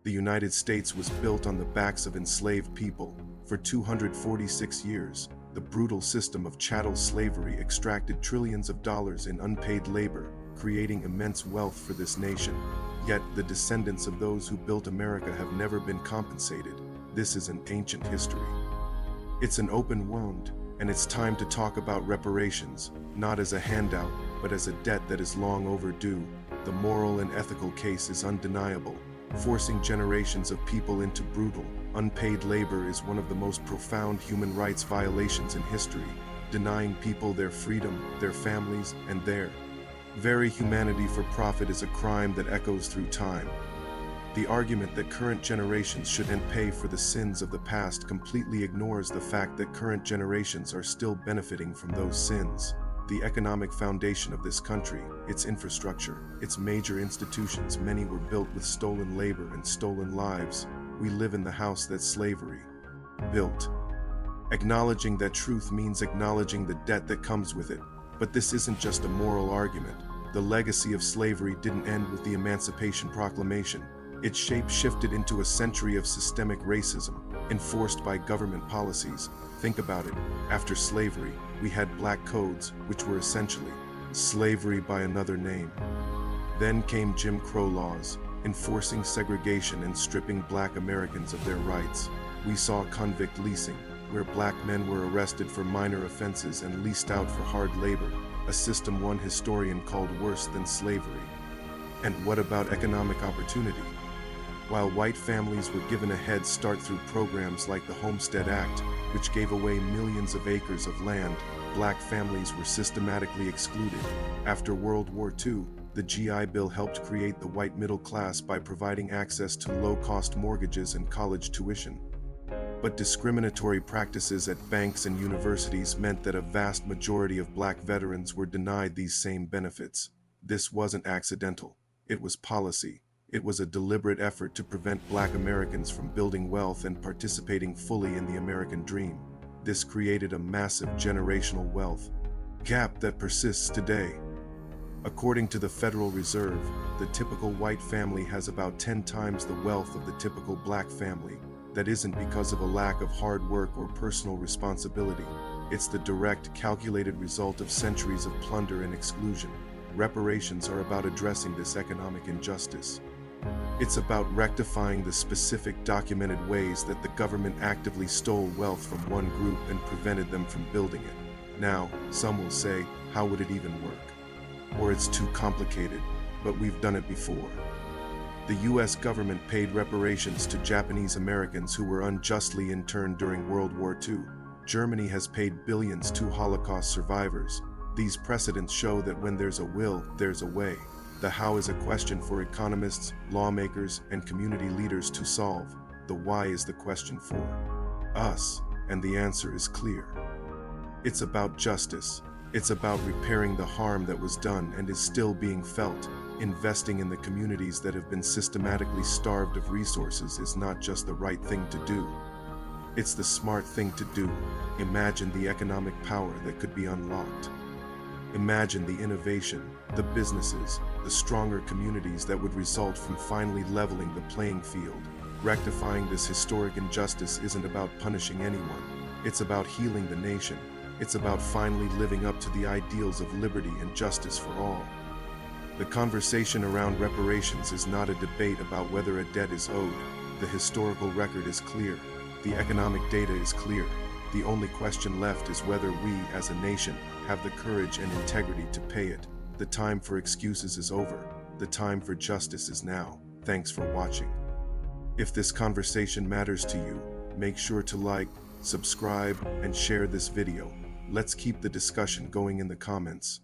The United States was built on the backs of enslaved people. For 246 years, the brutal system of chattel slavery extracted trillions of dollars in unpaid labor, creating immense wealth for this nation. Yet, the descendants of those who built America have never been compensated. This is an ancient history. It's an open wound, and it's time to talk about reparations, not as a handout, but as a debt that is long overdue. The moral and ethical case is undeniable. Forcing generations of people into brutal, unpaid labor is one of the most profound human rights violations in history, denying people their freedom, their families, and their very humanity for profit is a crime that echoes through time. The argument that current generations shouldn't pay for the sins of the past completely ignores the fact that current generations are still benefiting from those sins. The economic foundation of this country, its infrastructure, its major institutions, many were built with stolen labor and stolen lives. We live in the house that slavery built. Acknowledging that truth means acknowledging the debt that comes with it. But this isn't just a moral argument. The legacy of slavery didn't end with the Emancipation Proclamation. Its shape shifted into a century of systemic racism, enforced by government policies. Think about it. After slavery, we had black codes, which were essentially slavery by another name. Then came Jim Crow laws, enforcing segregation and stripping black Americans of their rights. We saw convict leasing, where black men were arrested for minor offenses and leased out for hard labor, a system one historian called worse than slavery. And what about economic opportunity? While white families were given a head start through programs like the Homestead Act, which gave away millions of acres of land, black families were systematically excluded. After World War II, the GI Bill helped create the white middle class by providing access to low-cost mortgages and college tuition. But discriminatory practices at banks and universities meant that a vast majority of black veterans were denied these same benefits. This wasn't accidental. It was policy. It was a deliberate effort to prevent black Americans from building wealth and participating fully in the American dream. This created a massive generational wealth gap that persists today. According to the Federal Reserve, the typical white family has about 10 times the wealth of the typical black family. That isn't because of a lack of hard work or personal responsibility. It's the direct, calculated result of centuries of plunder and exclusion. Reparations are about addressing this economic injustice. It's about rectifying the specific documented ways that the government actively stole wealth from one group and prevented them from building it. Now, some will say, how would it even work? Or it's too complicated, but we've done it before. The U.S. government paid reparations to Japanese Americans who were unjustly interned during World War II. Germany has paid billions to Holocaust survivors. These precedents show that when there's a will, there's a way. The how is a question for economists, lawmakers, and community leaders to solve. The why is the question for us, and the answer is clear. It's about justice. It's about repairing the harm that was done and is still being felt. Investing in the communities that have been systematically starved of resources is not just the right thing to do. It's the smart thing to do. Imagine the economic power that could be unlocked. Imagine the innovation, the businesses, the stronger communities that would result from finally leveling the playing field. Rectifying this historic injustice isn't about punishing anyone. It's about healing the nation. It's about finally living up to the ideals of liberty and justice for all. The conversation around reparations is not a debate about whether a debt is owed. The historical record is clear. The economic data is clear. The only question left is whether we, as a nation, have the courage and integrity to pay it. The time for excuses is over. The time for justice is now. Thanks for watching. If this conversation matters to you, make sure to like, subscribe, and share this video. Let's keep the discussion going in the comments.